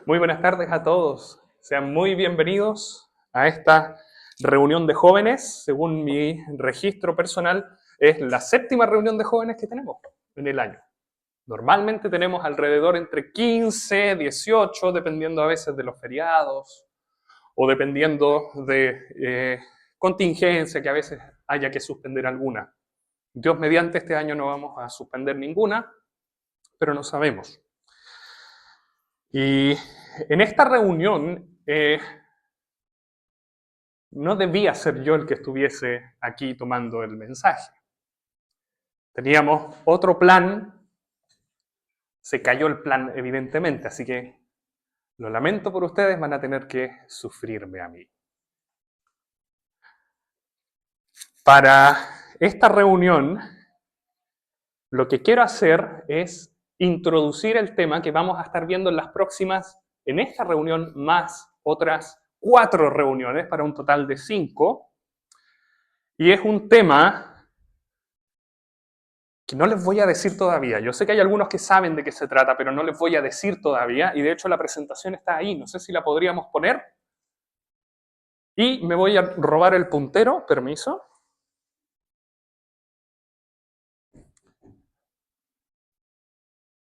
Muy buenas tardes a todos. Sean muy bienvenidos a esta reunión de jóvenes. Según mi registro personal, es la séptima reunión de jóvenes que tenemos en el año. Normalmente tenemos alrededor entre 15, 18, dependiendo a veces de los feriados o dependiendo de contingencia que a veces haya que suspender alguna. Dios mediante, este año no vamos a suspender ninguna, pero no sabemos. Y en esta reunión no debía ser yo el que estuviese aquí tomando el mensaje. Teníamos otro plan, se cayó el plan evidentemente, así que lo lamento por ustedes, van a tener que sufrirme a mí. Para esta reunión, lo que quiero hacer es introducir el tema que vamos a estar viendo en esta reunión, más otras 4 reuniones para un total de 5. Y es un tema que no les voy a decir todavía. Yo sé que hay algunos que saben de qué se trata, pero no les voy a decir todavía. Y de hecho la presentación está ahí. No sé si la podríamos poner. Y me voy a robar el puntero. Permiso.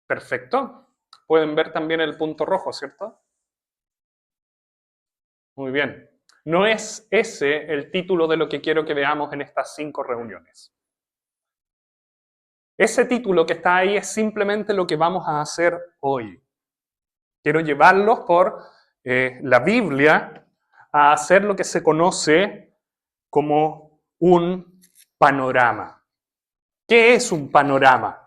Perfecto. Pueden ver también el punto rojo, ¿cierto? Muy bien. No es ese el título de lo que quiero que veamos en estas 5 reuniones. Ese título que está ahí es simplemente lo que vamos a hacer hoy. Quiero llevarlos por la Biblia a hacer lo que se conoce como un panorama. ¿Qué es un panorama?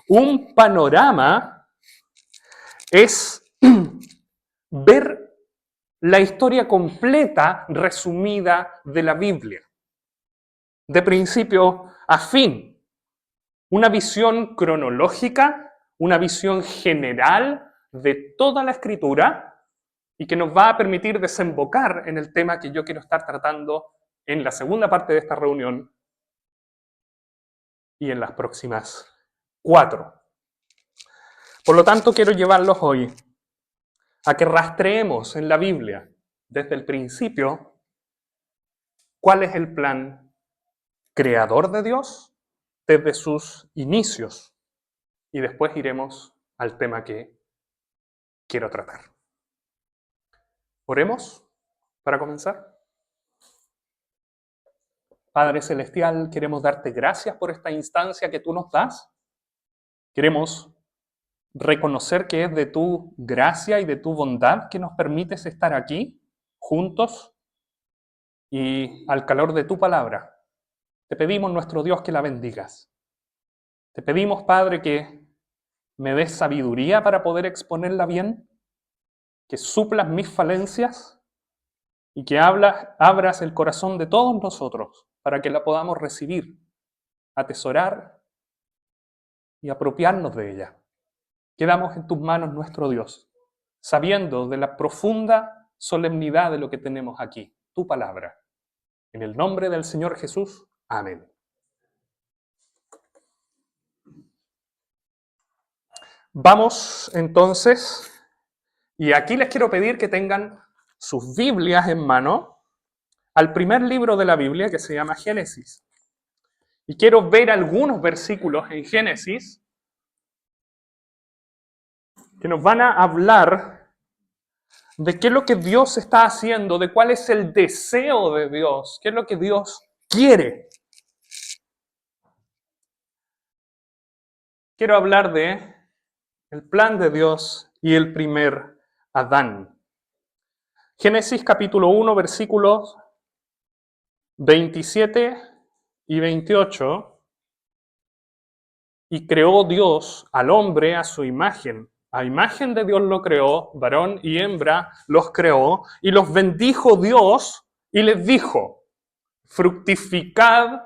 Un panorama es ver la historia completa, resumida de la Biblia, de principio a fin. Una visión cronológica, una visión general de toda la Escritura y que nos va a permitir desembocar en el tema que yo quiero estar tratando en la segunda parte de esta reunión y en las próximas 4. Por lo tanto, quiero llevarlos hoy a que rastreemos en la Biblia, desde el principio, cuál es el plan creador de Dios desde sus inicios. Y después iremos al tema que quiero tratar. Oremos para comenzar. Padre Celestial, queremos darte gracias por esta instancia que tú nos das. Queremos reconocer que es de tu gracia y de tu bondad que nos permites estar aquí, juntos, y al calor de tu palabra. Te pedimos, nuestro Dios, que la bendigas. Te pedimos, Padre, que me des sabiduría para poder exponerla bien, que suplas mis falencias y que abras el corazón de todos nosotros para que la podamos recibir, atesorar y apropiarnos de ella. Quedamos en tus manos, nuestro Dios, sabiendo de la profunda solemnidad de lo que tenemos aquí, tu palabra. En el nombre del Señor Jesús, amén. Vamos entonces, y aquí les quiero pedir que tengan sus Biblias en mano, al primer libro de la Biblia que se llama Génesis. Y quiero ver algunos versículos en Génesis que nos van a hablar de qué es lo que Dios está haciendo, de cuál es el deseo de Dios, qué es lo que Dios quiere. Quiero hablar de el plan de Dios y el primer Adán. Génesis capítulo 1, versículos 27 y 28. Y creó Dios al hombre a su imagen. A imagen de Dios lo creó, varón y hembra los creó, y los bendijo Dios y les dijo: fructificad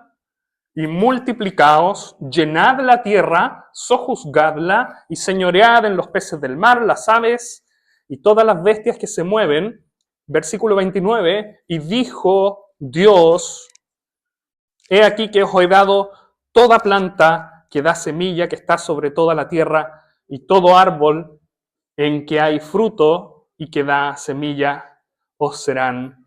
y multiplicaos, llenad la tierra, sojuzgadla y señoread en los peces del mar, las aves y todas las bestias que se mueven. Versículo 29, y dijo Dios: he aquí que os he dado toda planta que da semilla, que está sobre toda la tierra, y todo árbol en que hay fruto y que da semilla, os serán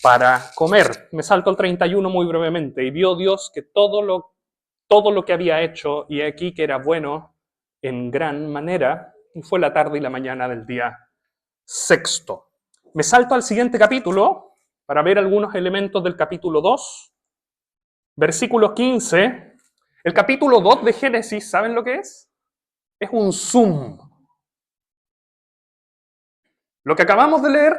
para comer. Me salto al 31 muy brevemente. Y vio Dios que todo lo que había hecho, y aquí que era bueno en gran manera, y fue la tarde y la mañana del día sexto. Me salto al siguiente capítulo para ver algunos elementos del capítulo 2, versículo 15. El capítulo 2 de Génesis, ¿saben lo que es? Es un zoom. Lo que acabamos de leer,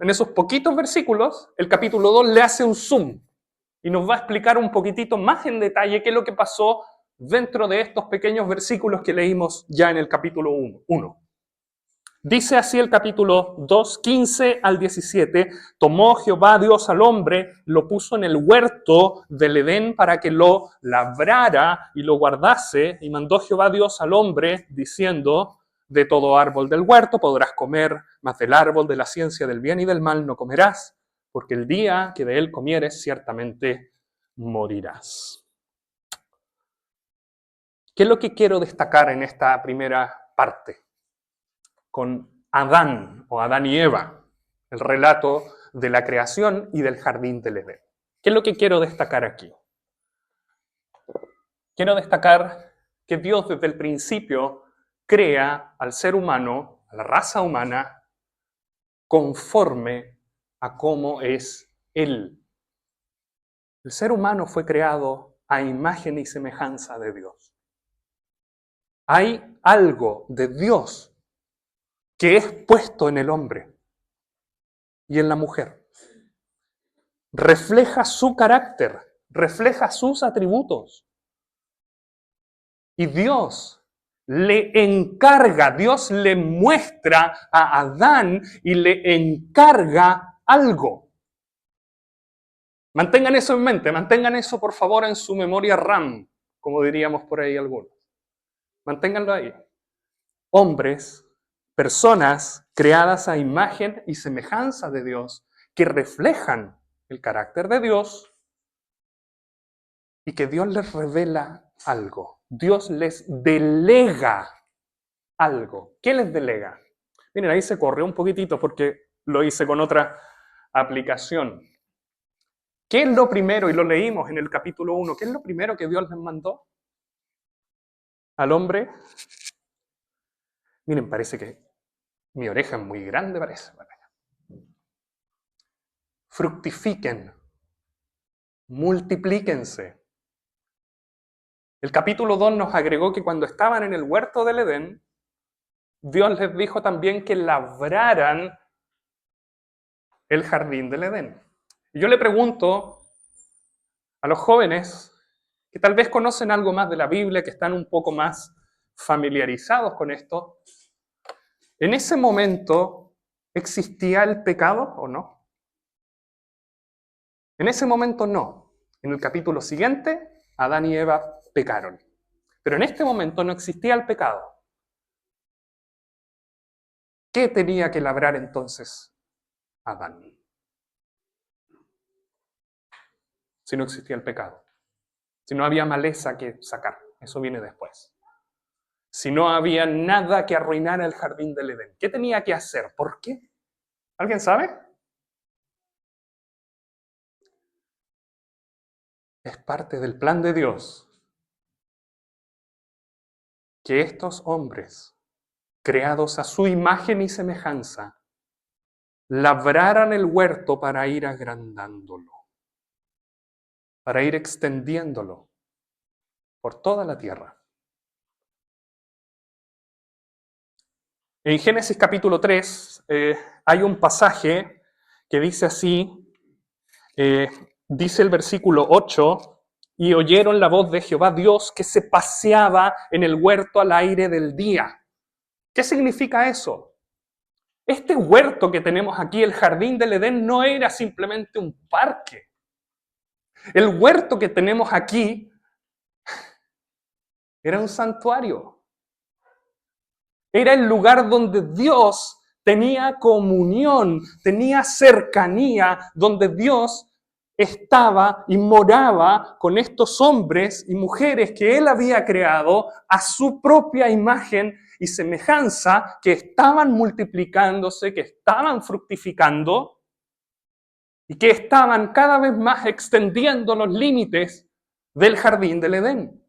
en esos poquitos versículos, el capítulo 2 le hace un zoom y nos va a explicar un poquitito más en detalle qué es lo que pasó dentro de estos pequeños versículos que leímos ya en el capítulo 1. Dice así el capítulo 2, 15 al 17, tomó Jehová Dios al hombre, lo puso en el huerto del Edén para que lo labrara y lo guardase, y mandó Jehová Dios al hombre diciendo, de todo árbol del huerto podrás comer, mas del árbol de la ciencia del bien y del mal no comerás, porque el día que de él comieres ciertamente morirás. ¿Qué es lo que quiero destacar en esta primera parte? Con Adán o Adán y Eva, el relato de la creación y del jardín del Edén. ¿Qué es lo que quiero destacar aquí? Quiero destacar que Dios desde el principio crea al ser humano, a la raza humana, conforme a cómo es Él. El ser humano fue creado a imagen y semejanza de Dios. Hay algo de Dios que es puesto en el hombre y en la mujer. Refleja su carácter, refleja sus atributos. Y Dios le encarga, Dios le muestra a Adán y le encarga algo. Mantengan eso en mente, mantengan eso por favor en su memoria RAM, como diríamos por ahí algunos. Manténganlo ahí. Hombres, personas creadas a imagen y semejanza de Dios, que reflejan el carácter de Dios y que Dios les revela algo. Dios les delega algo. ¿Qué les delega? Miren, ahí se corrió un poquitito porque lo hice con otra aplicación. ¿Qué es lo primero? Y lo leímos en el capítulo 1. ¿Qué es lo primero que Dios les mandó al hombre? Miren, parece que mi oreja es muy grande, parece. Fructifiquen, multiplíquense. El capítulo 2 nos agregó que cuando estaban en el huerto del Edén, Dios les dijo también que labraran el jardín del Edén. Y yo le pregunto a los jóvenes que tal vez conocen algo más de la Biblia, que están un poco más familiarizados con esto, ¿en ese momento existía el pecado o no? En ese momento no. En el capítulo siguiente, Adán y Eva pecaron. Pero en este momento no existía el pecado. ¿Qué tenía que labrar entonces Adán? Si no existía el pecado. Si no había maleza que sacar. Eso viene después. Si no había nada que arruinara el jardín del Edén. ¿Qué tenía que hacer? ¿Por qué? ¿Alguien sabe? Es parte del plan de Dios que estos hombres, creados a su imagen y semejanza, labraran el huerto para ir agrandándolo, para ir extendiéndolo por toda la tierra. En Génesis capítulo 3 hay un pasaje que dice así, dice el versículo 8, y oyeron la voz de Jehová Dios que se paseaba en el huerto al aire del día. ¿Qué significa eso? Este huerto que tenemos aquí, el jardín del Edén, no era simplemente un parque. El huerto que tenemos aquí era un santuario. Era el lugar donde Dios tenía comunión, tenía cercanía, donde Dios estaba y moraba con estos hombres y mujeres que él había creado a su propia imagen y semejanza, que estaban multiplicándose, que estaban fructificando y que estaban cada vez más extendiendo los límites del jardín del Edén.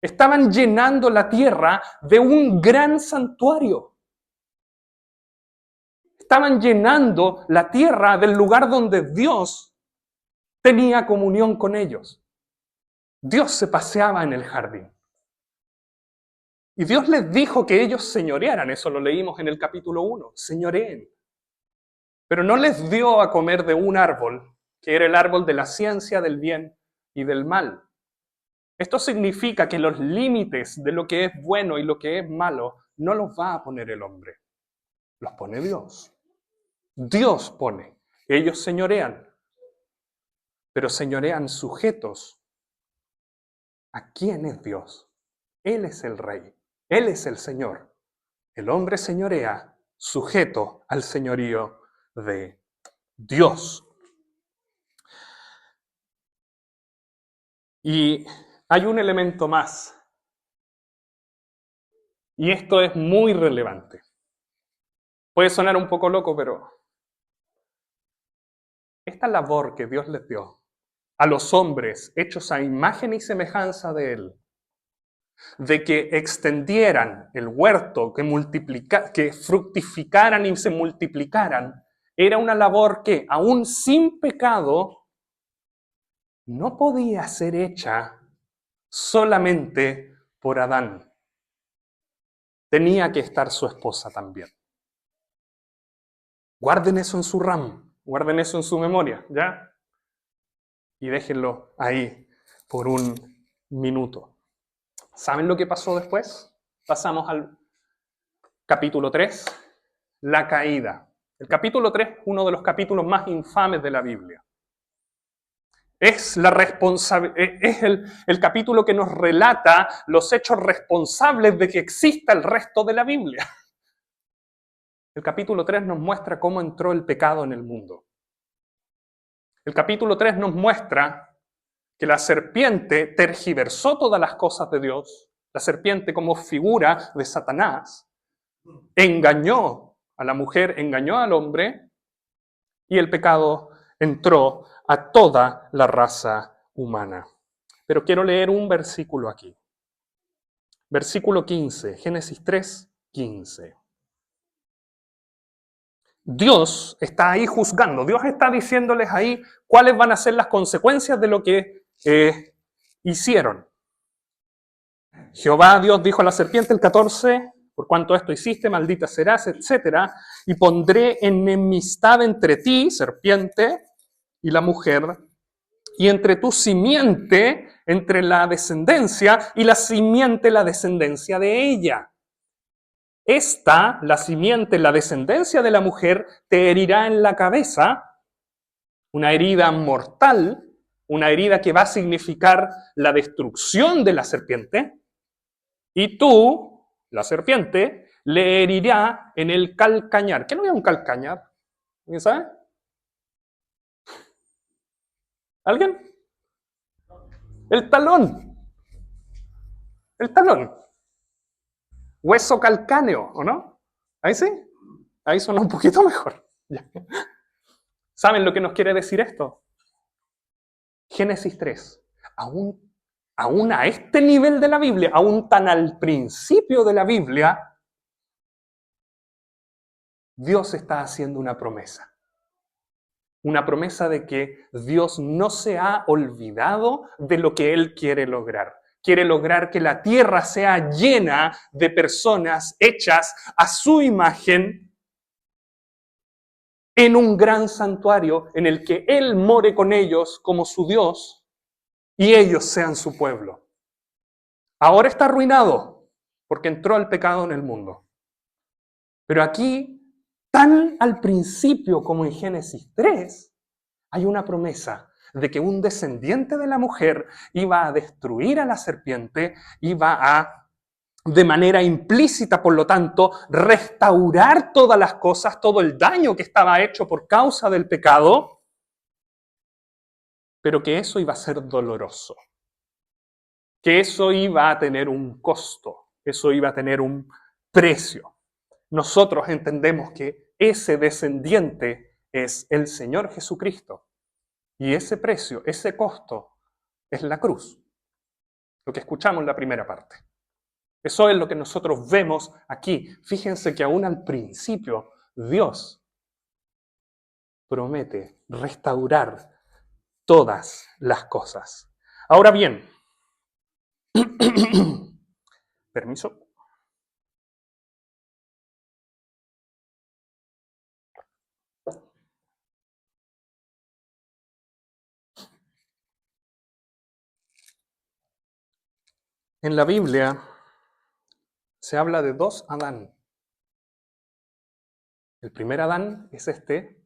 Estaban llenando la tierra de un gran santuario. Estaban llenando la tierra del lugar donde Dios tenía comunión con ellos. Dios se paseaba en el jardín. Y Dios les dijo que ellos señorearan, eso lo leímos en el capítulo 1, señoreen. Pero no les dio a comer de un árbol, que era el árbol de la ciencia del bien y del mal. Esto significa que los límites de lo que es bueno y lo que es malo no los va a poner el hombre, los pone Dios. Dios pone, ellos señorean, pero señorean sujetos. ¿A quién es Dios? Él es el Rey, Él es el Señor. El hombre señorea sujeto al señorío de Dios. Y hay un elemento más, y esto es muy relevante. Puede sonar un poco loco, pero esta labor que Dios les dio a los hombres hechos a imagen y semejanza de Él, de que extendieran el huerto, que fructificaran y se multiplicaran, era una labor que, aún sin pecado, no podía ser hecha solamente por Adán. Tenía que estar su esposa también. Guarden eso en su RAM, guarden eso en su memoria, ¿ya? Y déjenlo ahí por un minuto. ¿Saben lo que pasó después? Pasamos al capítulo 3, la caída. El capítulo 3 es uno de los capítulos más infames de la Biblia. Es el capítulo que nos relata los hechos responsables de que exista el resto de la Biblia. El capítulo 3 nos muestra cómo entró el pecado en el mundo. El capítulo 3 nos muestra que la serpiente tergiversó todas las cosas de Dios. La serpiente, como figura de Satanás, engañó a la mujer, engañó al hombre, y el pecado entró a toda la raza humana. Pero quiero leer un versículo aquí. Versículo 15, Génesis 3, 15. Dios está ahí juzgando, Dios está diciéndoles ahí cuáles van a ser las consecuencias de lo que hicieron. Jehová Dios dijo a la serpiente, el 14, por cuanto esto hiciste, maldita serás, etc. Y pondré enemistad entre ti, serpiente, y la mujer, y entre tu simiente, entre la descendencia, y la simiente, la descendencia de ella. Esta, la simiente, la descendencia de la mujer, te herirá en la cabeza, una herida mortal, una herida que va a significar la destrucción de la serpiente, y tú, la serpiente, le herirá en el calcañar. ¿Qué no es un calcañar? ¿Alguien sabe? ¿Alguien? El talón. El talón. Hueso calcáneo, ¿o no? Ahí sí. Ahí suena un poquito mejor. ¿Saben lo que nos quiere decir esto? Génesis 3. Aún a este nivel de la Biblia, aún tan al principio de la Biblia, Dios está haciendo una promesa. Una promesa de que Dios no se ha olvidado de lo que Él quiere lograr. Quiere lograr que la tierra sea llena de personas hechas a su imagen en un gran santuario en el que Él more con ellos como su Dios y ellos sean su pueblo. Ahora está arruinado porque entró el pecado en el mundo. Pero aquí, tan al principio como en Génesis 3, hay una promesa de que un descendiente de la mujer iba a destruir a la serpiente, iba a, de manera implícita, por lo tanto, restaurar todas las cosas, todo el daño que estaba hecho por causa del pecado, pero que eso iba a ser doloroso, que eso iba a tener un costo, eso iba a tener un precio. Nosotros entendemos que ese descendiente es el Señor Jesucristo. Y ese precio, ese costo, es la cruz. Lo que escuchamos en la primera parte. Eso es lo que nosotros vemos aquí. Fíjense que aún al principio Dios promete restaurar todas las cosas. Ahora bien, permiso. En la Biblia se habla de dos Adán. El primer Adán es este,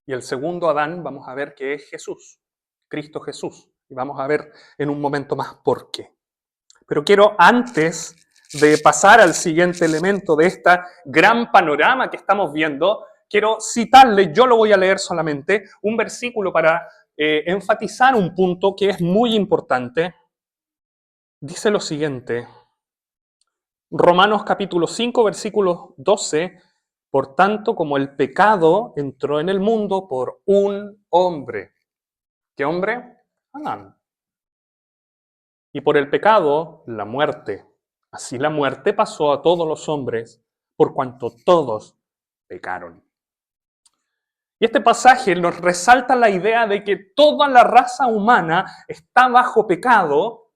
y el segundo Adán vamos a ver que es Jesús, Cristo Jesús. Y vamos a ver en un momento más por qué. Pero quiero, antes de pasar al siguiente elemento de este gran panorama que estamos viendo, quiero citarle, yo lo voy a leer solamente, un versículo para enfatizar un punto que es muy importante. Dice lo siguiente, Romanos capítulo 5, versículo 12, por tanto, como el pecado entró en el mundo por un hombre. ¿Qué hombre? Adán. Y por el pecado, la muerte. Así la muerte pasó a todos los hombres, por cuanto todos pecaron. Y este pasaje nos resalta la idea de que toda la raza humana está bajo pecado,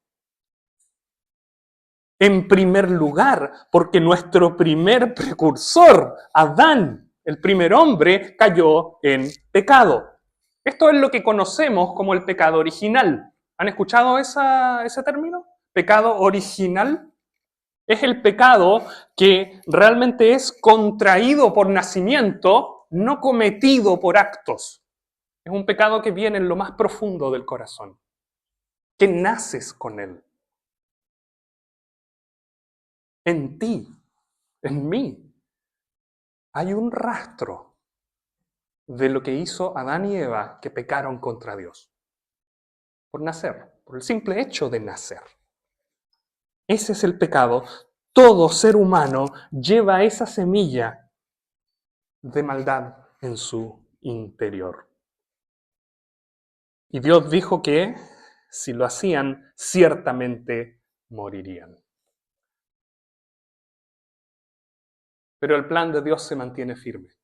en primer lugar, porque nuestro primer precursor, Adán, el primer hombre, cayó en pecado. Esto es lo que conocemos como el pecado original. ¿Han escuchado ese término? Pecado original. Es el pecado que realmente es contraído por nacimiento, no cometido por actos. Es un pecado que viene en lo más profundo del corazón, que naces con él. En ti, en mí, hay un rastro de lo que hizo Adán y Eva que pecaron contra Dios. Por nacer, por el simple hecho de nacer. Ese es el pecado. Todo ser humano lleva esa semilla de maldad en su interior. Y Dios dijo que si lo hacían, ciertamente morirían. Pero el plan de Dios se mantiene firme.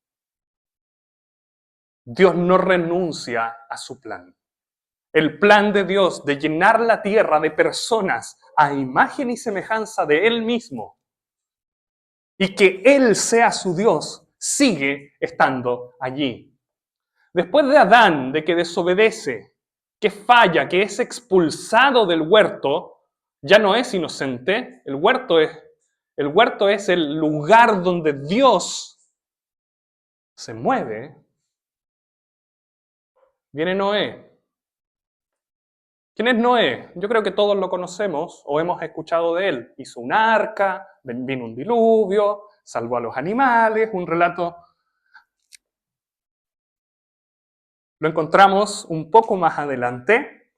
Dios no renuncia a su plan. El plan de Dios de llenar la tierra de personas a imagen y semejanza de Él mismo y que Él sea su Dios, sigue estando allí. Después de Adán, de que desobedece, que falla, que es expulsado del huerto, ya no es inocente. El huerto es el lugar donde Dios se mueve. Viene Noé. ¿Quién es Noé? Yo creo que todos lo conocemos o hemos escuchado de él. Hizo un arca, vino un diluvio, salvó a los animales, un relato. Lo encontramos un poco más adelante.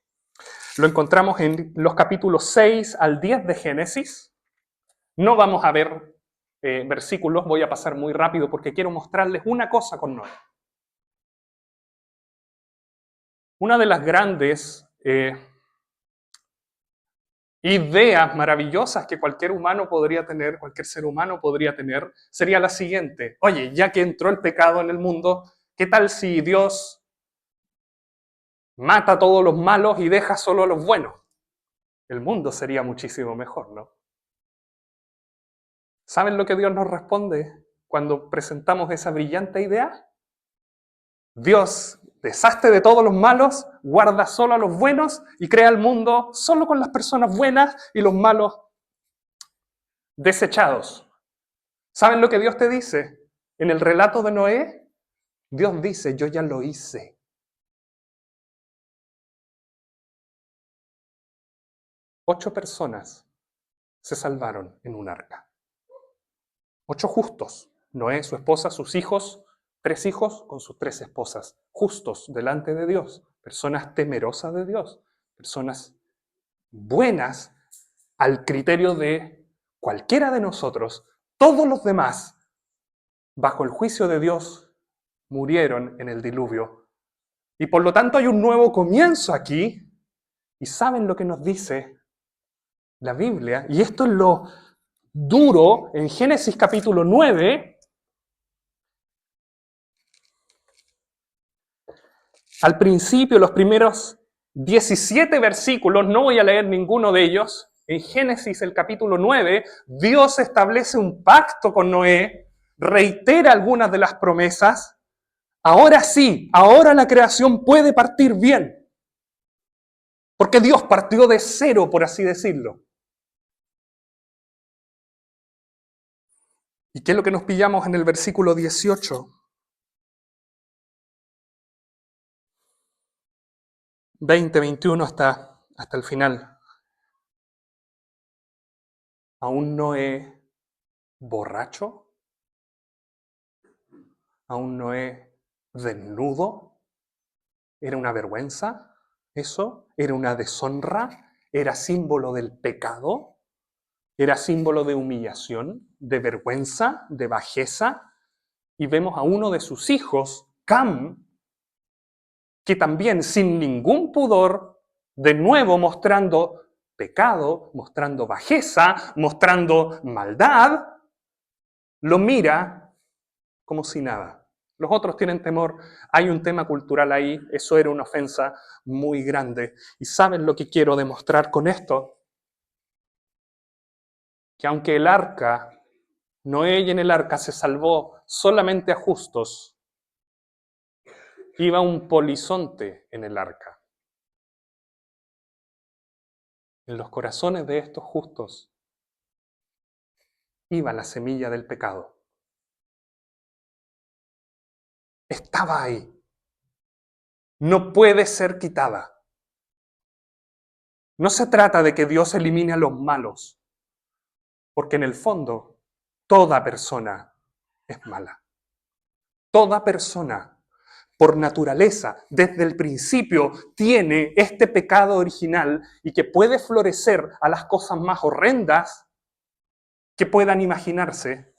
Lo encontramos en los capítulos 6 al 10 de Génesis. No vamos a ver versículos, voy a pasar muy rápido porque quiero mostrarles una cosa con Noé. Una de las grandes ideas maravillosas que cualquier humano podría tener, cualquier ser humano podría tener, sería la siguiente. Oye, ya que entró el pecado en el mundo, ¿qué tal si Dios mata a todos los malos y deja solo a los buenos? El mundo sería muchísimo mejor, ¿no? ¿Saben lo que Dios nos responde cuando presentamos esa brillante idea? Dios deshazte de todos los malos, guarda solo a los buenos y crea el mundo solo con las personas buenas y los malos desechados. ¿Saben lo que Dios te dice? En el relato de Noé, Dios dice, yo ya lo hice. Ocho personas se salvaron en un arca. 8 justos. Noé, su esposa, sus hijos, 3 hijos con sus 3 esposas. Justos delante de Dios. personas temerosas de Dios, personas buenas al criterio de cualquiera de nosotros. Todos los demás, bajo el juicio de Dios, murieron en el diluvio. Y por lo tanto hay un nuevo comienzo aquí. ¿Y saben lo que nos dice la Biblia? Y esto es lo duro en Génesis capítulo 9. Al principio, los primeros 17 versículos, no voy a leer ninguno de ellos. En Génesis, el capítulo 9, Dios establece un pacto con Noé, reitera algunas de las promesas. Ahora sí, ahora la creación puede partir bien. Porque Dios partió de cero, por así decirlo. ¿Y qué es lo que nos pillamos en el versículo 18? 20, 21 hasta el final. ¿Aún Noé borracho? ¿Aún Noé desnudo? ¿Era una vergüenza eso? ¿Era una deshonra? ¿Era símbolo del pecado? ¿Era símbolo de humillación, de vergüenza, de bajeza? Y vemos a uno de sus hijos, Cam, que también sin ningún pudor, de nuevo mostrando pecado, mostrando bajeza, mostrando maldad, lo mira como si nada. Los otros tienen temor, hay un tema cultural ahí, eso era una ofensa muy grande. ¿Y saben lo que quiero demostrar con esto? Que aunque el arca, Noé y en el arca se salvó solamente a justos, iba un polizonte en el arca. En los corazones de estos justos iba la semilla del pecado. Estaba ahí. No puede ser quitada. No se trata de que Dios elimine a los malos, porque en el fondo toda persona es mala. Toda persona, por naturaleza, desde el principio, tiene este pecado original y que puede florecer a las cosas más horrendas que puedan imaginarse.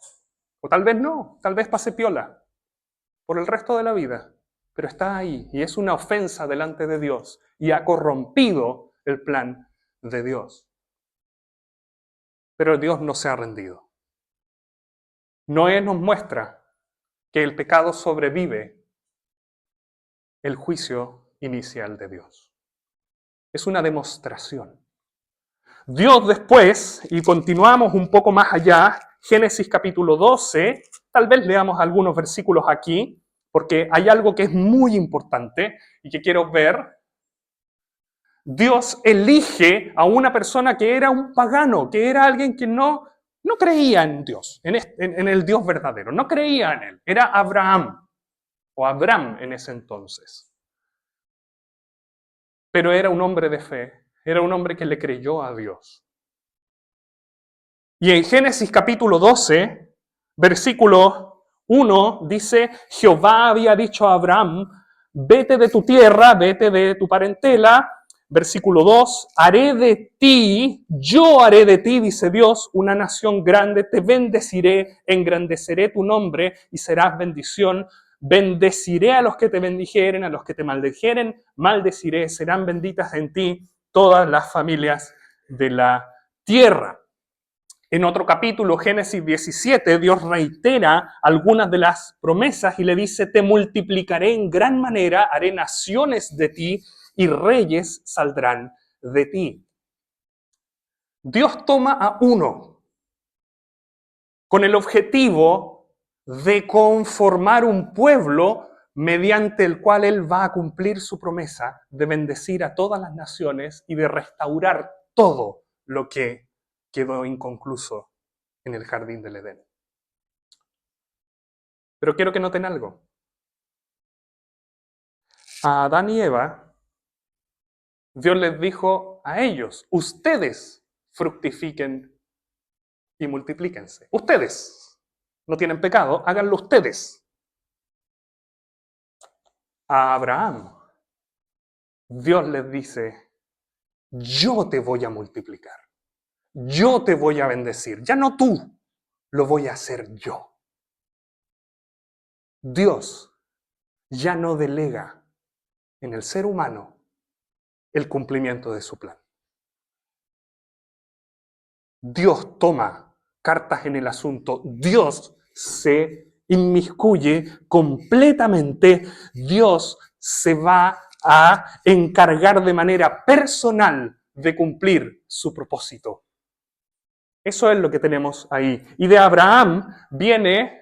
O tal vez no, tal vez pase piola por el resto de la vida. Pero está ahí y es una ofensa delante de Dios y ha corrompido el plan de Dios. Pero Dios no se ha rendido. Noé nos muestra que el pecado sobrevive el juicio inicial de Dios. Es una demostración. Dios después, y continuamos un poco más allá, Génesis capítulo 12, tal vez leamos algunos versículos aquí, porque hay algo que es muy importante y que quiero ver. Dios elige a una persona que era un pagano, que era alguien que no creía en Dios, en el Dios verdadero, no creía en él. Era Abraham, o Abram en ese entonces. Pero era un hombre de fe, era un hombre que le creyó a Dios. Y en Génesis capítulo 12, versículo 1, dice, Jehová había dicho a Abraham, vete de tu tierra, vete de tu parentela. Versículo 2, yo haré de ti, dice Dios, una nación grande, te bendeciré, engrandeceré tu nombre y serás bendición. Bendeciré a los que te bendijeren, a los que te maldijeren, maldeciré, serán benditas en ti todas las familias de la tierra. En otro capítulo, Génesis 17, Dios reitera algunas de las promesas y le dice, te multiplicaré en gran manera, haré naciones de ti y reyes saldrán de ti. Dios toma a uno con el objetivo de conformar un pueblo mediante el cual Él va a cumplir su promesa de bendecir a todas las naciones y de restaurar todo lo que quedó inconcluso en el jardín del Edén. Pero quiero que noten algo. A Adán y Eva, Dios les dijo a ellos, ustedes fructifiquen y multiplíquense. Ustedes no tienen pecado, háganlo ustedes. A Abraham Dios les dice, yo te voy a multiplicar, yo te voy a bendecir, ya no tú, lo voy a hacer yo. Dios ya no delega en el ser humano el cumplimiento de su plan. Dios toma cartas en el asunto, Dios se inmiscuye completamente, Dios se va a encargar de manera personal de cumplir su propósito. Eso es lo que tenemos ahí. Y de Abraham viene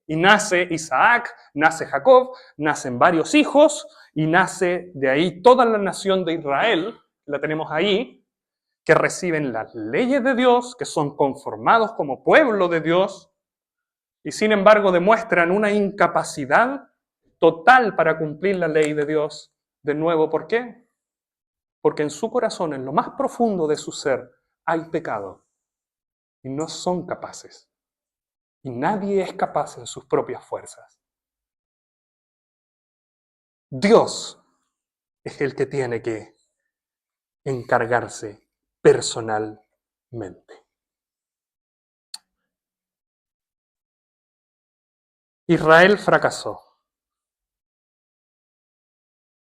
y nace Isaac, nace Jacob, nacen varios hijos y nace de ahí toda la nación de Israel, la tenemos ahí, que reciben las leyes de Dios, que son conformados como pueblo de Dios, y sin embargo demuestran una incapacidad total para cumplir la ley de Dios. De nuevo, ¿por qué? Porque en su corazón, en lo más profundo de su ser, hay pecado, y no son capaces. Y nadie es capaz en sus propias fuerzas. Dios es el que tiene que encargarse personalmente. Israel fracasó.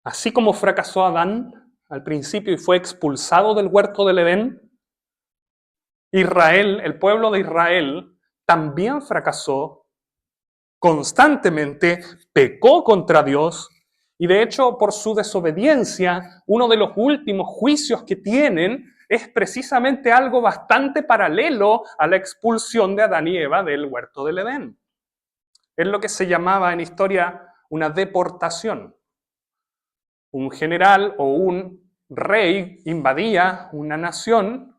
Así como fracasó Adán al principio y fue expulsado del huerto del Edén, Israel, el pueblo de Israel, también fracasó constantemente, pecó contra Dios y de hecho por su desobediencia, uno de los últimos juicios que tienen es precisamente algo bastante paralelo a la expulsión de Adán y Eva del huerto del Edén. Es lo que se llamaba en historia una deportación. Un general o un rey invadía una nación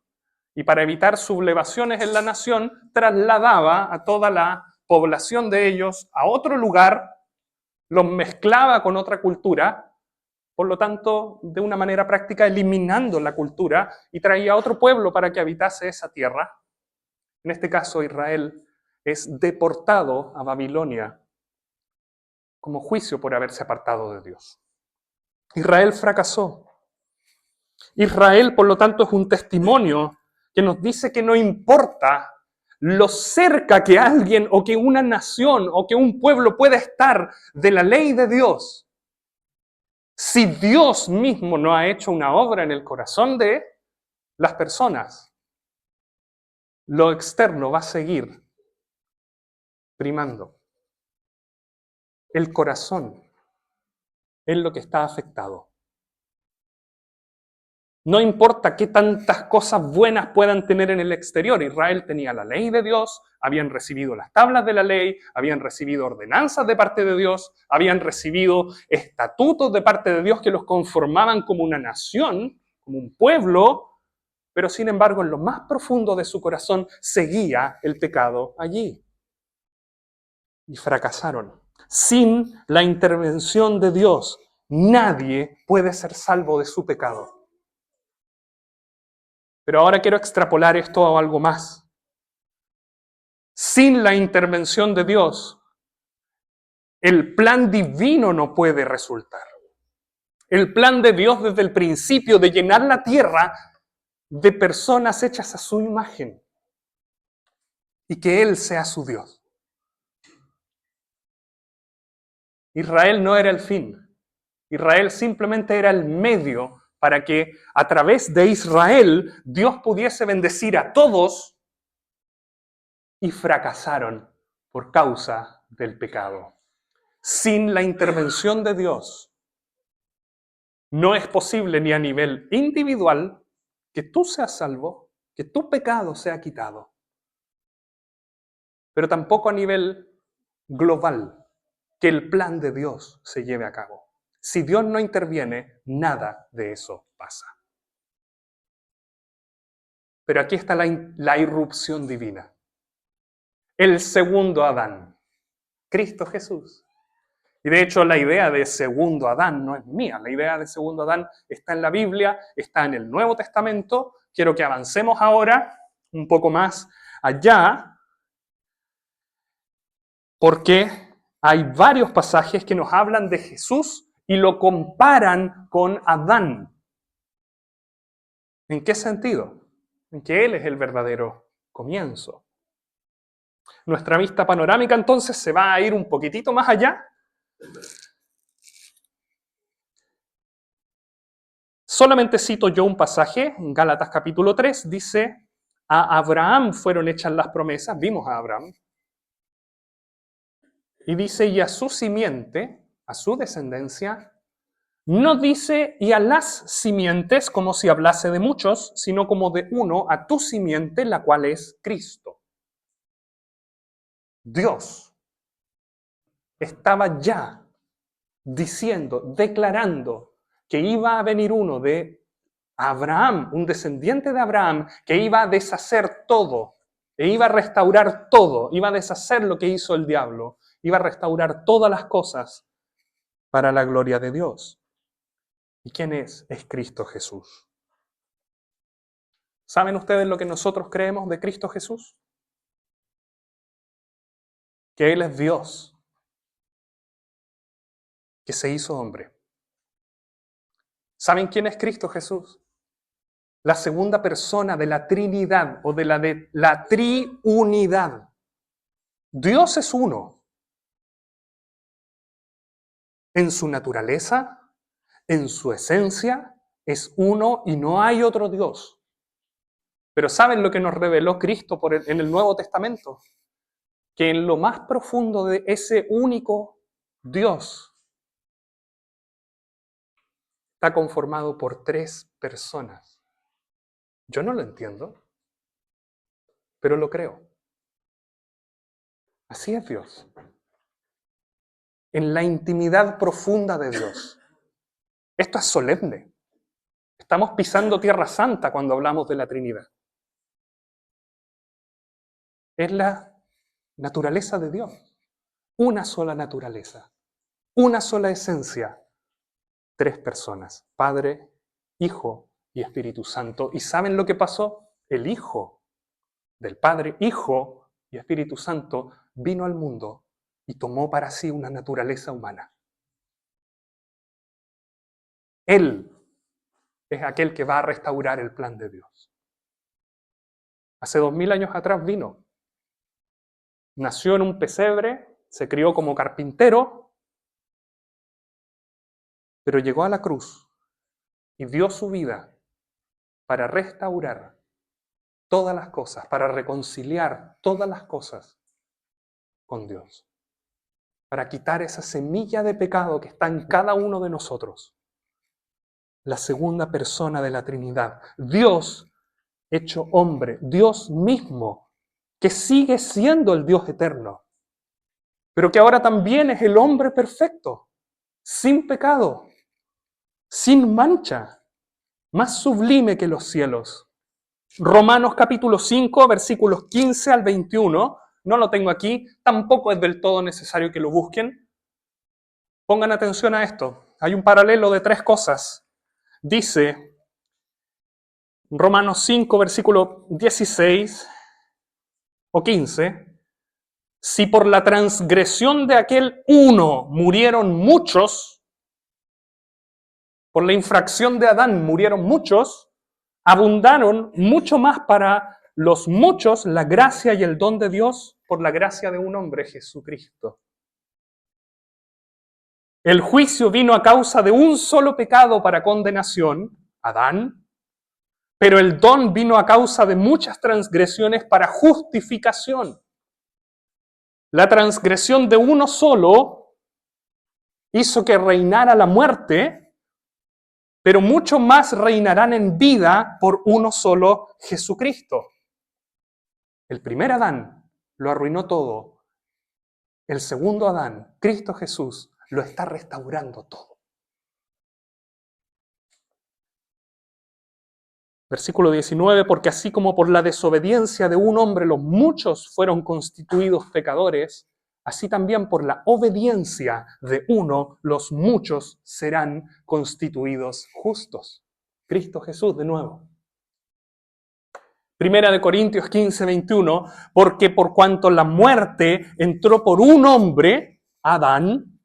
y para evitar sublevaciones en la nación trasladaba a toda la población de ellos a otro lugar, los mezclaba con otra cultura, por lo tanto, de una manera práctica eliminando la cultura y traía a otro pueblo para que habitase esa tierra. En este caso, Israel es deportado a Babilonia como juicio por haberse apartado de Dios. Israel fracasó. Israel, por lo tanto, es un testimonio que nos dice que no importa lo cerca que alguien o que una nación o que un pueblo pueda estar de la ley de Dios, si Dios mismo no ha hecho una obra en el corazón de las personas, lo externo va a seguir primando. El corazón es lo que está afectado. No importa qué tantas cosas buenas puedan tener en el exterior. Israel tenía la ley de Dios, habían recibido las tablas de la ley, habían recibido ordenanzas de parte de Dios, habían recibido estatutos de parte de Dios que los conformaban como una nación, como un pueblo, pero sin embargo en lo más profundo de su corazón seguía el pecado allí. Y fracasaron. Sin la intervención de Dios, nadie puede ser salvo de su pecado. Pero ahora quiero extrapolar esto a algo más. Sin la intervención de Dios, el plan divino no puede resultar. El plan de Dios desde el principio de llenar la tierra de personas hechas a su imagen y que Él sea su Dios. Israel no era el fin. Israel simplemente era el medio para que a través de Israel Dios pudiese bendecir a todos y fracasaron por causa del pecado. Sin la intervención de Dios, no es posible ni a nivel individual que tú seas salvo, que tu pecado sea quitado, pero tampoco a nivel global, que el plan de Dios se lleve a cabo. Si Dios no interviene, nada de eso pasa. Pero aquí está la irrupción divina. El segundo Adán, Cristo Jesús. Y de hecho la idea de segundo Adán no es mía. La idea de segundo Adán está en la Biblia, está en el Nuevo Testamento. Quiero que avancemos ahora un poco más allá, porque hay varios pasajes que nos hablan de Jesús y lo comparan con Adán. ¿En qué sentido? En que él es el verdadero comienzo. Nuestra vista panorámica entonces se va a ir un poquitito más allá. Solamente cito yo un pasaje, en Gálatas capítulo 3, dice, a Abraham fueron hechas las promesas, vimos a Abraham, y dice, y a su simiente, a su descendencia, no dice, y a las simientes, como si hablase de muchos, sino como de uno, a tu simiente, la cual es Cristo. Dios estaba ya diciendo, declarando que iba a venir uno de Abraham, un descendiente de Abraham, que iba a deshacer todo, e iba a restaurar todo, iba a deshacer lo que hizo el diablo, iba a restaurar todas las cosas para la gloria de Dios. ¿Y quién es? Es Cristo Jesús. ¿Saben ustedes lo que nosotros creemos de Cristo Jesús? Que Él es Dios, que se hizo hombre. ¿Saben quién es Cristo Jesús? La segunda persona de la Trinidad o de la triunidad. Dios es uno. En su naturaleza, en su esencia, es uno y no hay otro Dios. Pero ¿saben lo que nos reveló Cristo en el Nuevo Testamento? Que en lo más profundo de ese único Dios está conformado por 3 personas. Yo no lo entiendo, pero lo creo. Así es Dios. En la intimidad profunda de Dios. Esto es solemne. Estamos pisando tierra santa cuando hablamos de la Trinidad. Es la naturaleza de Dios. Una sola naturaleza. Una sola esencia. 3 personas. Padre, Hijo y Espíritu Santo. ¿Y saben lo que pasó? El Hijo del Padre, Hijo y Espíritu Santo vino al mundo y tomó para sí una naturaleza humana. Él es aquel que va a restaurar el plan de Dios. Hace 2000 años atrás vino. Nació en un pesebre, se crió como carpintero, pero llegó a la cruz y dio su vida para restaurar todas las cosas, para reconciliar todas las cosas con Dios. Para quitar esa semilla de pecado que está en cada uno de nosotros. La segunda persona de la Trinidad. Dios hecho hombre, Dios mismo, que sigue siendo el Dios eterno, pero que ahora también es el hombre perfecto, sin pecado, sin mancha, más sublime que los cielos. Romanos capítulo 5, versículos 15 al 21, no lo tengo aquí, tampoco es del todo necesario que lo busquen. Pongan atención a esto, hay un paralelo de 3 cosas. Dice Romanos 5, versículo 16 o 15, si por la transgresión de aquel uno murieron muchos, por la infracción de Adán murieron muchos, abundaron mucho más para los muchos la gracia y el don de Dios por la gracia de un hombre, Jesucristo. El juicio vino a causa de un solo pecado para condenación, Adán, pero el don vino a causa de muchas transgresiones para justificación. La transgresión de uno solo hizo que reinara la muerte, pero mucho más reinarán en vida por uno solo, Jesucristo. El primer Adán lo arruinó todo. El segundo Adán, Cristo Jesús, lo está restaurando todo. Versículo 19, porque así como por la desobediencia de un hombre los muchos fueron constituidos pecadores, así también por la obediencia de uno los muchos serán constituidos justos. Cristo Jesús de nuevo. Primera de Corintios 15, 21, porque por cuanto la muerte entró por un hombre, Adán,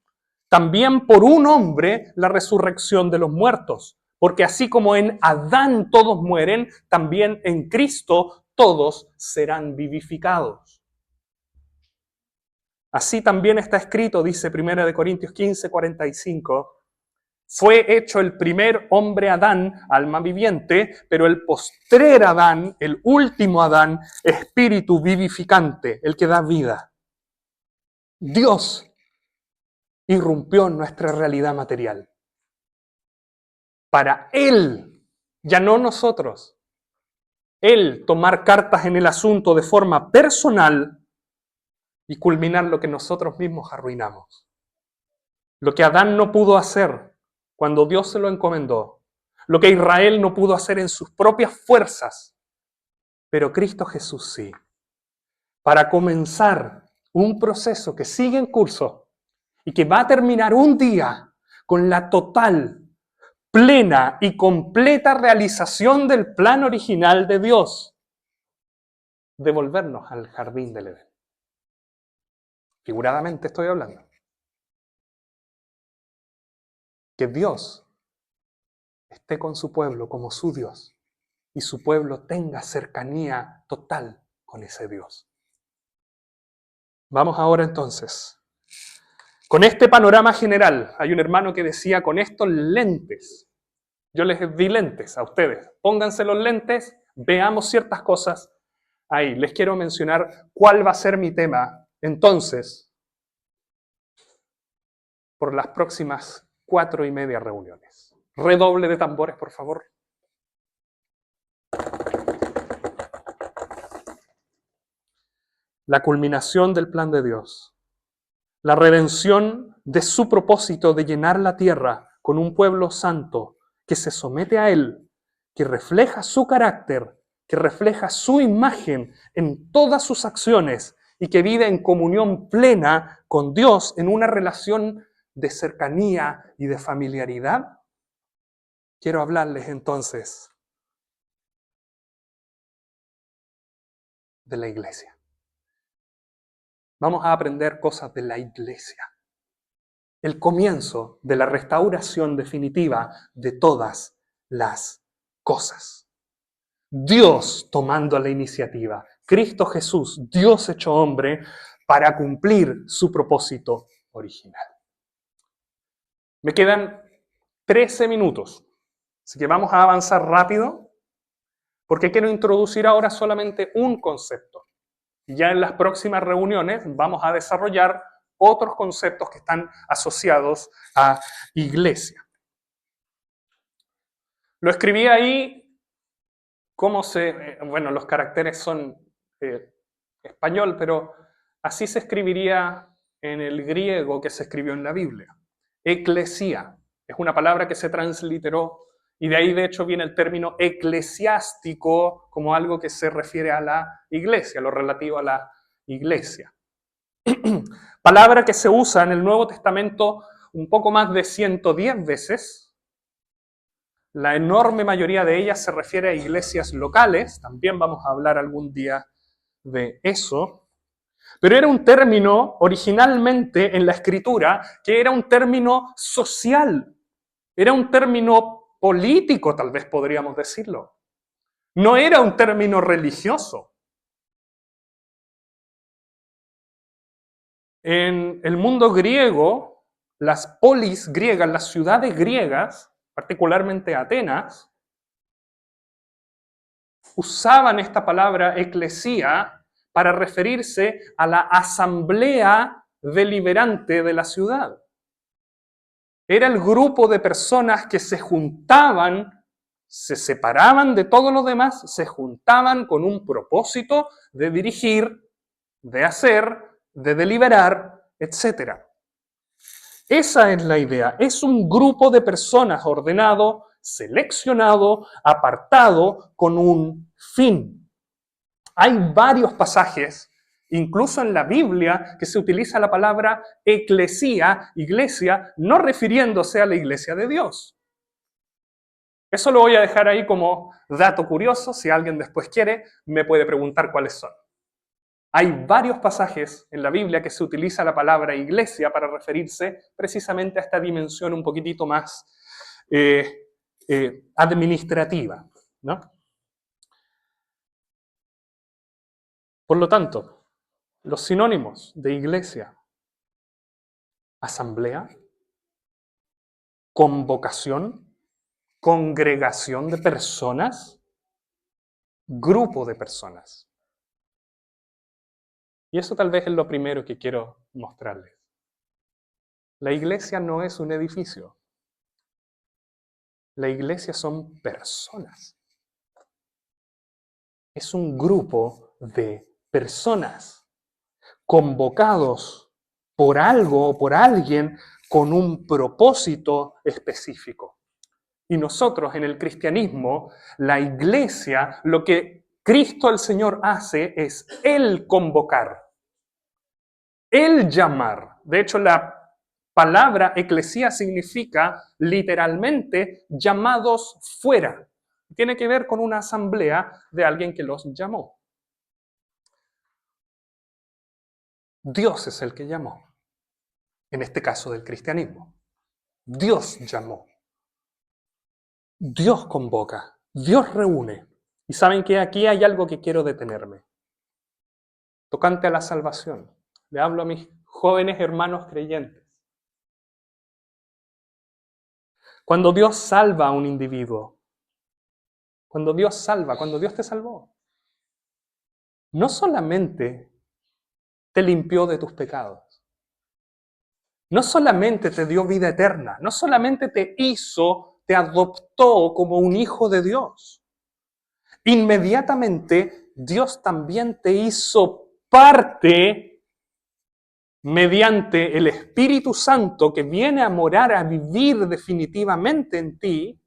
también por un hombre la resurrección de los muertos. Porque así como en Adán todos mueren, también en Cristo todos serán vivificados. Así también está escrito, dice 1 Corintios 15, 45, fue hecho el primer hombre Adán, alma viviente, pero el postrer Adán, el último Adán, espíritu vivificante, el que da vida. Dios irrumpió en nuestra realidad material. Para Él, ya no nosotros, Él tomar cartas en el asunto de forma personal y culminar lo que nosotros mismos arruinamos. Lo que Adán no pudo hacer cuando Dios se lo encomendó. Lo que Israel no pudo hacer en sus propias fuerzas. Pero Cristo Jesús sí. Para comenzar un proceso que sigue en curso y que va a terminar un día con la total, plena y completa realización del plan original de Dios. Devolvernos al jardín del Edén. Figuradamente estoy hablando. Que Dios esté con su pueblo como su Dios y su pueblo tenga cercanía total con ese Dios. Vamos ahora entonces. Con este panorama general, hay un hermano que decía, con estos lentes, yo les di lentes a ustedes, pónganse los lentes, veamos ciertas cosas ahí. Les quiero mencionar cuál va a ser mi tema, entonces, por las próximas 4:30 reuniones. Redoble de tambores, por favor. La culminación del plan de Dios. La redención de su propósito de llenar la tierra con un pueblo santo que se somete a Él, que refleja su carácter, que refleja su imagen en todas sus acciones y que vive en comunión plena con Dios en una relación de cercanía y de familiaridad. Quiero hablarles entonces de la iglesia. Vamos a aprender cosas de la iglesia. El comienzo de la restauración definitiva de todas las cosas. Dios tomando la iniciativa. Cristo Jesús, Dios hecho hombre, para cumplir su propósito original. Me quedan 13 minutos, así que vamos a avanzar rápido, porque quiero introducir ahora solamente un concepto. Y ya en las próximas reuniones vamos a desarrollar otros conceptos que están asociados a iglesia. Lo escribí ahí, bueno, los caracteres son español, pero así se escribiría en el griego que se escribió en la Biblia. Eclesia es una palabra que se transliteró y de ahí de hecho viene el término eclesiástico como algo que se refiere a la iglesia, lo relativo a la iglesia. Palabra que se usa en el Nuevo Testamento un poco más de 110 veces. La enorme mayoría de ellas se refiere a iglesias locales, también vamos a hablar algún día de eso. Pero era un término originalmente en la Escritura que era un término social, era un término político, tal vez podríamos decirlo. No era un término religioso. En el mundo griego, las polis griegas, las ciudades griegas, particularmente Atenas, usaban esta palabra eclesía para referirse a la asamblea deliberante de la ciudad. Era el grupo de personas que se juntaban, se separaban de todo lo demás, se juntaban con un propósito de dirigir, de hacer, de deliberar, etc. Esa es la idea. Es un grupo de personas ordenado, seleccionado, apartado, con un fin. Hay varios pasajes, incluso en la Biblia, que se utiliza la palabra eclesía, iglesia, no refiriéndose a la iglesia de Dios. Eso lo voy a dejar ahí como dato curioso. Si alguien después quiere, me puede preguntar cuáles son. Hay varios pasajes en la Biblia que se utiliza la palabra iglesia para referirse precisamente a esta dimensión un poquitito más administrativa, ¿no? Por lo tanto, los sinónimos de iglesia: asamblea, convocación, congregación de personas, grupo de personas. Y eso tal vez es lo primero que quiero mostrarles. La iglesia no es un edificio. La iglesia son personas. Es un grupo de personas convocados por algo o por alguien con un propósito específico. Y nosotros en el cristianismo, la iglesia, lo que Cristo el Señor hace es Él convocar, Él llamar. De hecho, la palabra eclesía significa literalmente llamados fuera. Tiene que ver con una asamblea de alguien que los llamó. Dios es el que llamó. En este caso del cristianismo. Dios llamó. Dios convoca. Dios reúne. Y saben que aquí hay algo que quiero detenerme. Tocante a la salvación. Le hablo a mis jóvenes hermanos creyentes. Cuando Dios salva a un individuo, cuando Dios te salvó, no solamente te limpió de tus pecados, no solamente te dio vida eterna, no solamente te adoptó como un hijo de Dios. Inmediatamente Dios también te hizo parte mediante el Espíritu Santo que viene a morar, a vivir definitivamente en ti.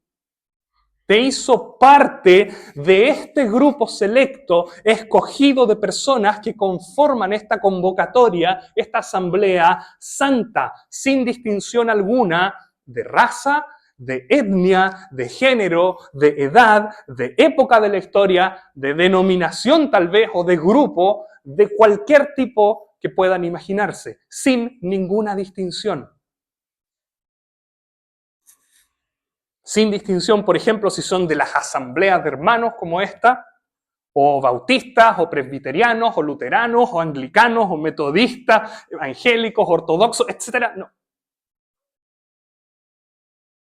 Te hizo parte de este grupo selecto, escogido de personas que conforman esta convocatoria, esta asamblea santa, sin distinción alguna de raza, de etnia, de género, de edad, de época de la historia, de denominación tal vez o de grupo, de cualquier tipo que puedan imaginarse, sin ninguna distinción. Sin distinción, por ejemplo, si son de las asambleas de hermanos como esta, o bautistas, o presbiterianos, o luteranos, o anglicanos, o metodistas, evangélicos, ortodoxos, etc. No.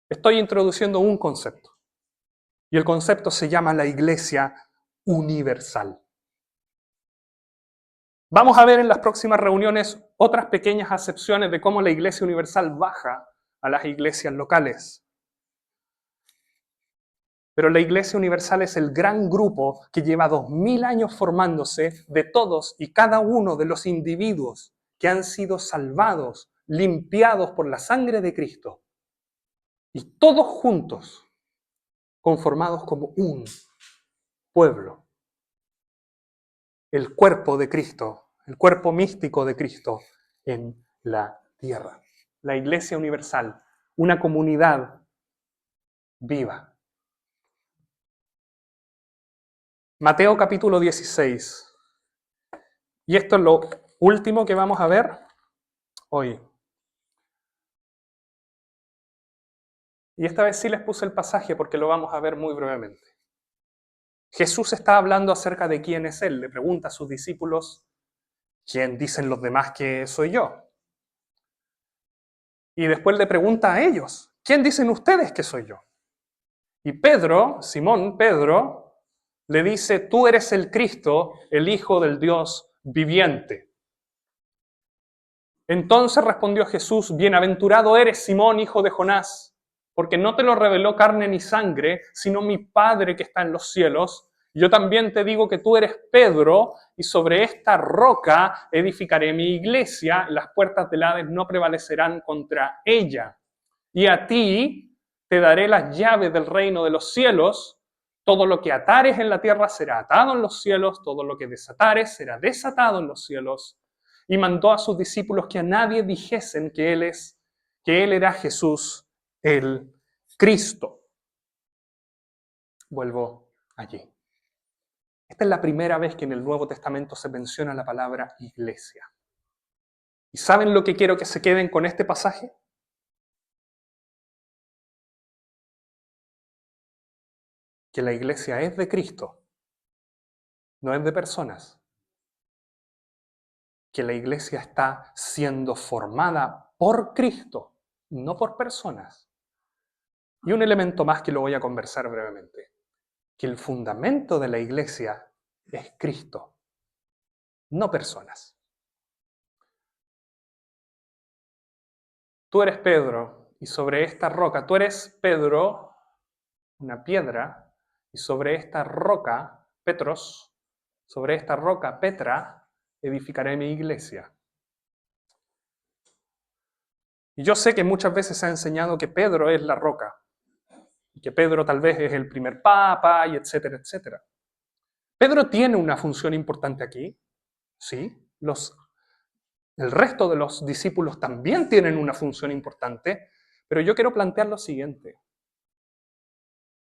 Estoy introduciendo un concepto. Y el concepto se llama la Iglesia Universal. Vamos a ver en las próximas reuniones otras pequeñas acepciones de cómo la Iglesia Universal baja a las iglesias locales. Pero la Iglesia Universal es el gran grupo que lleva 2000 años formándose de todos y cada uno de los individuos que han sido salvados, limpiados por la sangre de Cristo. Y todos juntos, conformados como un pueblo. El cuerpo de Cristo, el cuerpo místico de Cristo en la tierra. La Iglesia Universal, una comunidad viva. Mateo capítulo 16. Y esto es lo último que vamos a ver hoy. Y esta vez sí les puse el pasaje porque lo vamos a ver muy brevemente. Jesús está hablando acerca de quién es Él. Le pregunta a sus discípulos, ¿quién dicen los demás que soy yo? Y después le pregunta a ellos, ¿quién dicen ustedes que soy yo? Y Pedro, Simón Pedro, le dice, tú eres el Cristo, el Hijo del Dios viviente. Entonces respondió Jesús, bienaventurado eres Simón, hijo de Jonás, porque no te lo reveló carne ni sangre, sino mi Padre que está en los cielos. Yo también te digo que tú eres Pedro, y sobre esta roca edificaré mi iglesia, y las puertas del Hades no prevalecerán contra ella. Y a ti te daré las llaves del reino de los cielos. Todo lo que atares en la tierra será atado en los cielos, todo lo que desatares será desatado en los cielos. Y mandó a sus discípulos que a nadie dijesen que él era Jesús el Cristo. Vuelvo allí. Esta es la primera vez que en el Nuevo Testamento se menciona la palabra iglesia. ¿Y saben lo que quiero que se queden con este pasaje? Que la iglesia es de Cristo, no es de personas. Que la iglesia está siendo formada por Cristo, no por personas. Y un elemento más que lo voy a conversar brevemente. Que el fundamento de la iglesia es Cristo, no personas. Tú eres Pedro, y sobre esta roca, tú eres Pedro, una piedra, y sobre esta roca, Petros, sobre esta roca, Petra, edificaré mi iglesia. Y yo sé que muchas veces se ha enseñado que Pedro es la roca, y que Pedro tal vez es el primer papa, y etcétera, etcétera. Pedro tiene una función importante aquí, ¿sí? El resto de los discípulos también tienen una función importante, pero yo quiero plantear lo siguiente.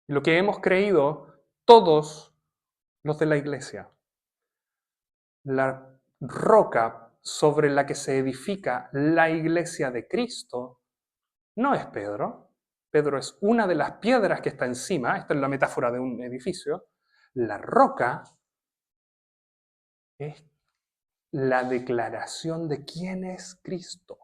Lo que hemos creído todos los de la iglesia. La roca sobre la que se edifica la iglesia de Cristo no es Pedro. Pedro es una de las piedras que está encima. Esta es la metáfora de un edificio. La roca es la declaración de quién es Cristo.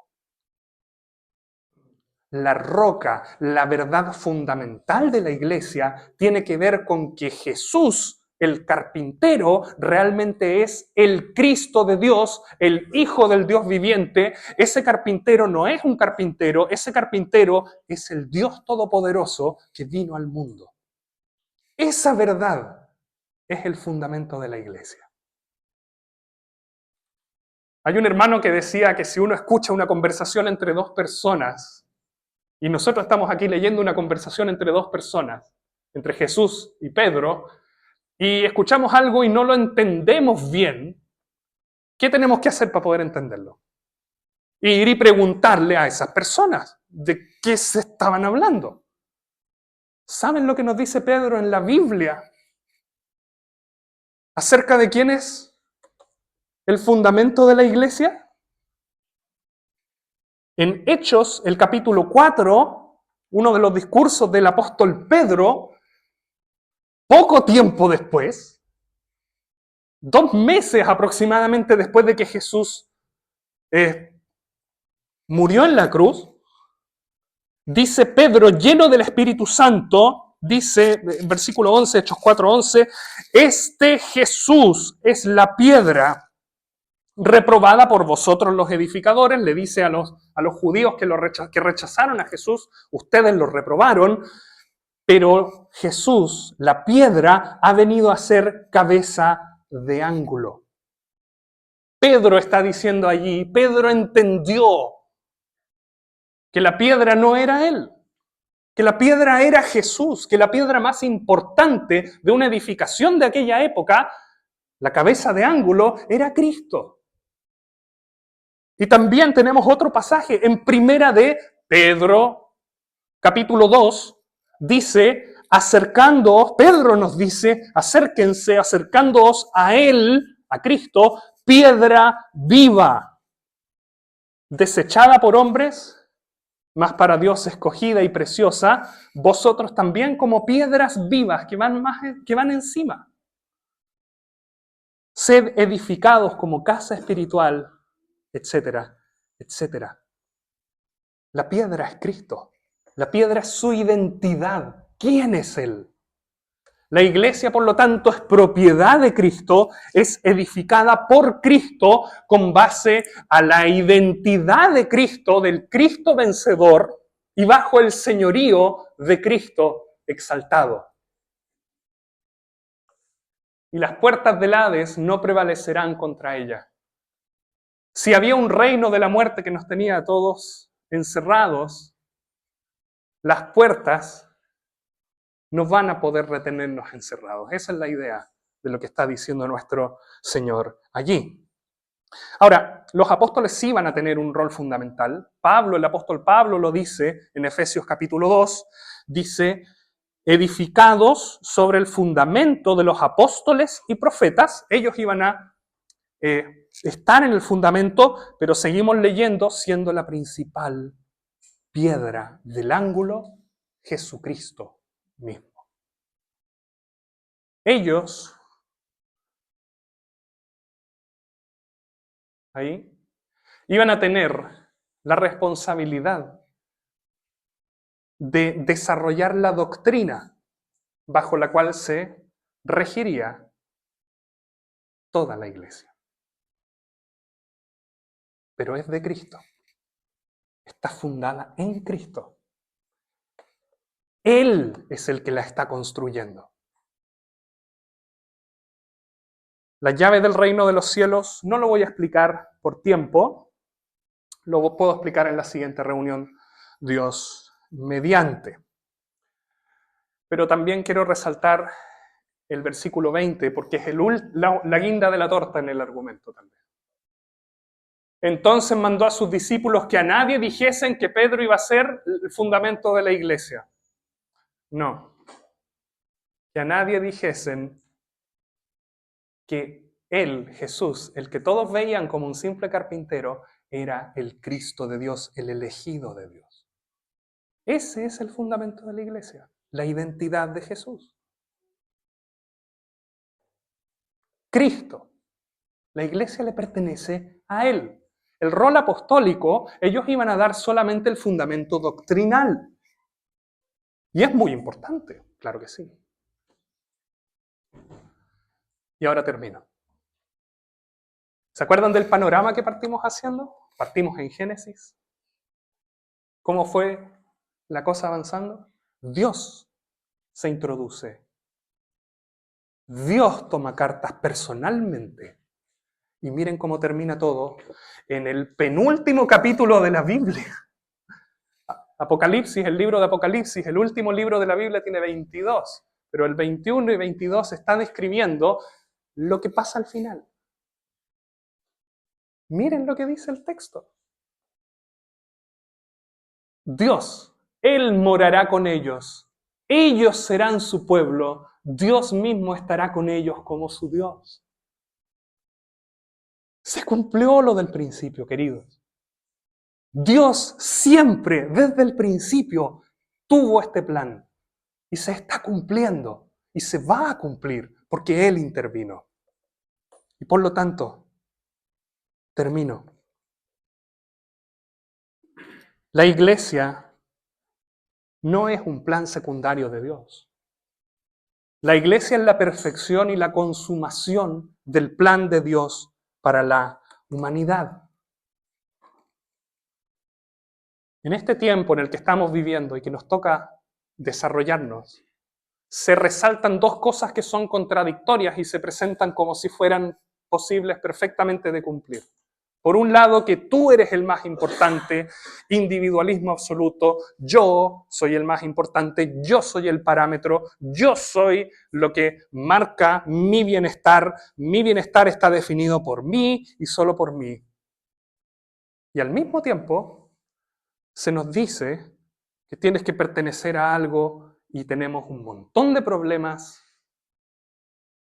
La roca, la verdad fundamental de la iglesia, tiene que ver con que Jesús, el carpintero, realmente es el Cristo de Dios, el Hijo del Dios viviente. Ese carpintero no es un carpintero, ese carpintero es el Dios Todopoderoso que vino al mundo. Esa verdad es el fundamento de la iglesia. Hay un hermano que decía que si uno escucha una conversación entre dos personas, y nosotros estamos aquí leyendo una conversación entre dos personas, entre Jesús y Pedro, y escuchamos algo y no lo entendemos bien, ¿qué tenemos que hacer para poder entenderlo? Ir y preguntarle a esas personas de qué se estaban hablando. ¿Saben lo que nos dice Pedro en la Biblia acerca de quién es el fundamento de la iglesia? En Hechos, el capítulo 4, uno de los discursos del apóstol Pedro, poco tiempo después, 2 meses aproximadamente después de que Jesús murió en la cruz, dice Pedro, lleno del Espíritu Santo, dice, versículo 11, Hechos 4:11, este Jesús es la piedra reprobada por vosotros los edificadores, le dice a los judíos que rechazaron a Jesús, ustedes lo reprobaron, pero Jesús, la piedra, ha venido a ser cabeza de ángulo. Pedro está diciendo allí, Pedro entendió que la piedra no era él, que la piedra era Jesús, que la piedra más importante de una edificación de aquella época, la cabeza de ángulo, era Cristo. Y también tenemos otro pasaje en Primera de Pedro, capítulo 2, dice, acercándoos, Pedro nos dice, acérquense, acercándoos a Él, a Cristo, piedra viva, desechada por hombres, mas para Dios escogida y preciosa, vosotros también como piedras vivas que van encima. Sed edificados como casa espiritual, etcétera, etcétera. La piedra es Cristo. La piedra es su identidad. ¿Quién es Él? La iglesia, por lo tanto, es propiedad de Cristo, es edificada por Cristo con base a la identidad de Cristo, del Cristo vencedor, y bajo el señorío de Cristo exaltado. Y las puertas del Hades no prevalecerán contra ella. Si había un reino de la muerte que nos tenía a todos encerrados, las puertas no van a poder retenernos encerrados. Esa es la idea de lo que está diciendo nuestro Señor allí. Ahora, los apóstoles sí van a tener un rol fundamental. El apóstol Pablo lo dice en Efesios capítulo 2, dice, edificados sobre el fundamento de los apóstoles y profetas. Ellos iban a estar en el fundamento, pero seguimos leyendo, siendo la principal piedra del ángulo Jesucristo mismo. Ellos, ahí, iban a tener la responsabilidad de desarrollar la doctrina bajo la cual se regiría toda la iglesia. Pero es de Cristo. Está fundada en Cristo. Él es el que la está construyendo. La llave del reino de los cielos no lo voy a explicar por tiempo, lo puedo explicar en la siguiente reunión, Dios mediante. Pero también quiero resaltar el versículo 20, porque es la guinda de la torta en el argumento también. Entonces mandó a sus discípulos que a nadie dijesen que Pedro iba a ser el fundamento de la iglesia. No. Que a nadie dijesen que él, Jesús, el que todos veían como un simple carpintero, era el Cristo de Dios, el elegido de Dios. Ese es el fundamento de la iglesia, la identidad de Jesús. Cristo. La iglesia le pertenece a Él. El rol apostólico, ellos iban a dar solamente el fundamento doctrinal. Y es muy importante, claro que sí. Y ahora termino. ¿Se acuerdan del panorama que partimos haciendo? Partimos en Génesis. ¿Cómo fue la cosa avanzando? Dios se introduce. Dios toma cartas personalmente. Y miren cómo termina todo en el penúltimo capítulo de la Biblia. Apocalipsis, el libro de Apocalipsis, el último libro de la Biblia tiene 22, pero el 21 y 22 está describiendo lo que pasa al final. Miren lo que dice el texto. Dios, Él morará con ellos. Ellos serán su pueblo. Dios mismo estará con ellos como su Dios. Se cumplió lo del principio, queridos. Dios siempre, desde el principio, tuvo este plan. Y se está cumpliendo. Y se va a cumplir, porque Él intervino. Y por lo tanto, termino. La iglesia no es un plan secundario de Dios. La iglesia es la perfección y la consumación del plan de Dios para la humanidad. En este tiempo en el que estamos viviendo y que nos toca desarrollarnos, se resaltan dos cosas que son contradictorias y se presentan como si fueran posibles perfectamente de cumplir. Por un lado, que tú eres el más importante, individualismo absoluto, yo soy el más importante, yo soy el parámetro, yo soy lo que marca mi bienestar está definido por mí y solo por mí. Y al mismo tiempo, se nos dice que tienes que pertenecer a algo y tenemos un montón de problemas,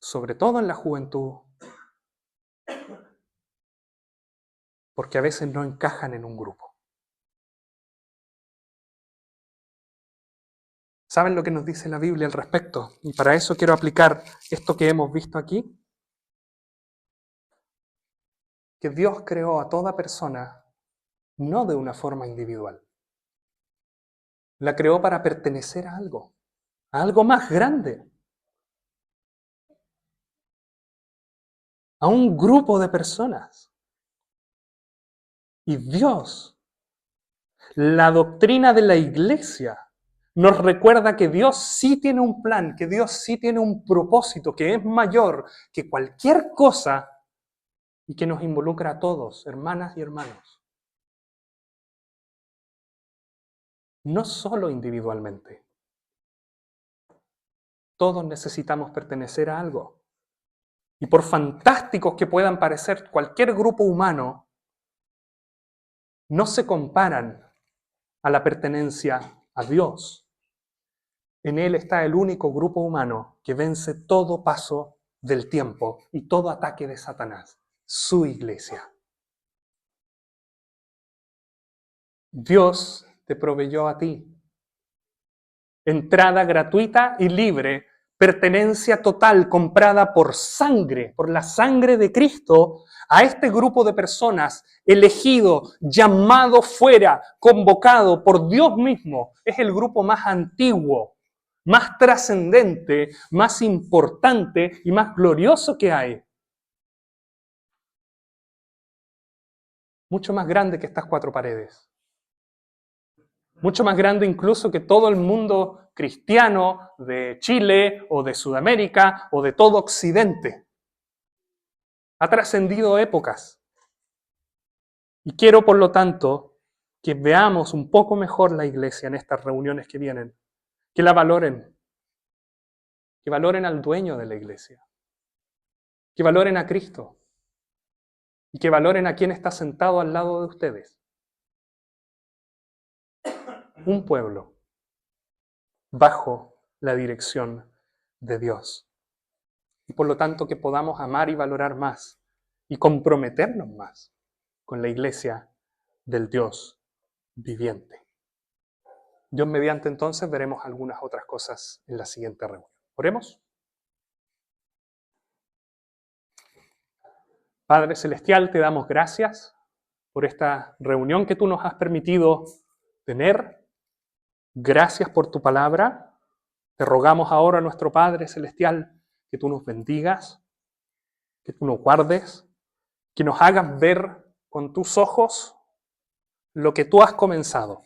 sobre todo en la juventud, porque a veces no encajan en un grupo. ¿Saben lo que nos dice la Biblia al respecto? Y para eso quiero aplicar esto que hemos visto aquí. Que Dios creó a toda persona no de una forma individual. La creó para pertenecer a algo más grande. A un grupo de personas. Y Dios, la doctrina de la iglesia, nos recuerda que Dios sí tiene un plan, que Dios sí tiene un propósito, que es mayor que cualquier cosa y que nos involucra a todos, hermanas y hermanos. No solo individualmente. Todos necesitamos pertenecer a algo. Y por fantásticos que puedan parecer cualquier grupo humano, no se comparan a la pertenencia a Dios. En Él está el único grupo humano que vence todo paso del tiempo y todo ataque de Satanás, su iglesia. Dios te proveyó a ti entrada gratuita y libre, pertenencia total comprada por sangre, por la sangre de Cristo, a este grupo de personas elegido, llamado fuera, convocado por Dios mismo. Es el grupo más antiguo, más trascendente, más importante y más glorioso que hay. Mucho más grande que estas cuatro paredes. Mucho más grande incluso que todo el mundo cristiano de Chile o de Sudamérica o de todo Occidente. Ha trascendido épocas. Y quiero, por lo tanto, que veamos un poco mejor la iglesia en estas reuniones que vienen. Que la valoren. Que valoren al dueño de la iglesia. Que valoren a Cristo. Y que valoren a quien está sentado al lado de ustedes. Un pueblo bajo la dirección de Dios. Y por lo tanto que podamos amar y valorar más y comprometernos más con la iglesia del Dios viviente. Dios mediante entonces veremos algunas otras cosas en la siguiente reunión. Oremos. Padre Celestial, te damos gracias por esta reunión que tú nos has permitido tener. Gracias por tu palabra. Te rogamos ahora, nuestro Padre Celestial, que tú nos bendigas, que tú nos guardes, que nos hagas ver con tus ojos lo que tú has comenzado.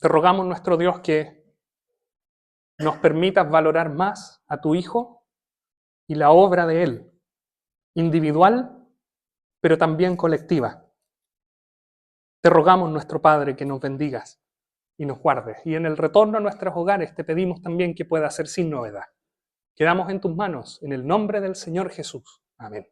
Te rogamos, nuestro Dios, que nos permitas valorar más a tu Hijo y la obra de Él, individual, pero también colectiva. Te rogamos, nuestro Padre, que nos bendigas y nos guardes. Y en el retorno a nuestros hogares te pedimos también que pueda ser sin novedad. Quedamos en tus manos, en el nombre del Señor Jesús. Amén.